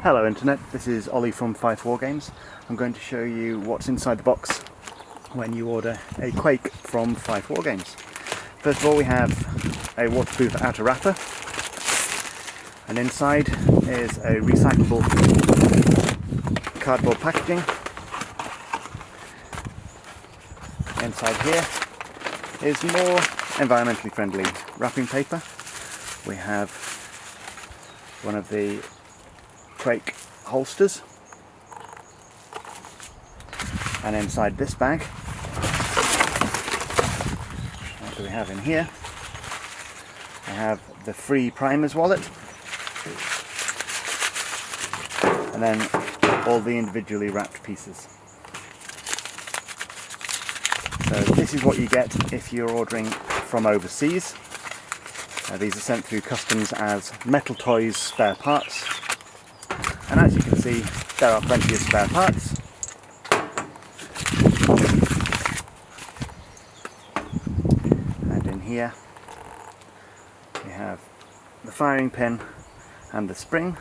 Hello Internet, this is Ollie from Fife Wargames. I'm going to show you what's inside the box when you order a Quake from Fife Wargames. First of all, we have a waterproof outer wrapper, and inside is a recyclable cardboard packaging. Inside here is more environmentally friendly wrapping paper. We have one of the Quake holsters, and inside this bag, what do we have in here? I have the free primers wallet, and then all the individually wrapped pieces. So this is what you get if you're ordering from overseas. These are sent through customs as Metal Toys spare parts, and as you can see, there are plenty of spare parts. And in here we have the firing pin and the spring.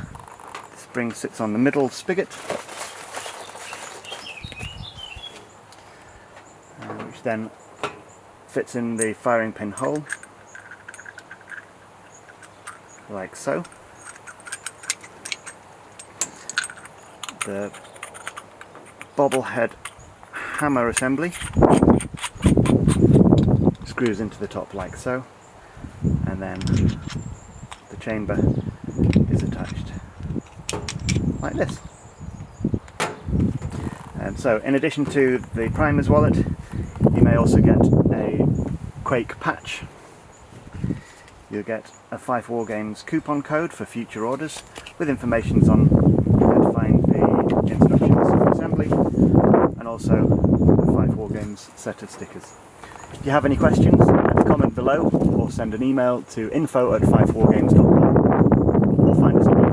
The spring sits on the middle spigot, which then fits in the firing pin hole, like so. The bobblehead hammer assembly screws into the top like so, and then the chamber is attached like this. And so in addition to the primers wallet, you may also get a Quake patch. You'll get a Fife Wargames coupon code for future orders with information on where to find the instructions for assembly, and also the Fife Wargames set of stickers. If you have any questions, comment below or send an email to info@fifewargames.com, or find us on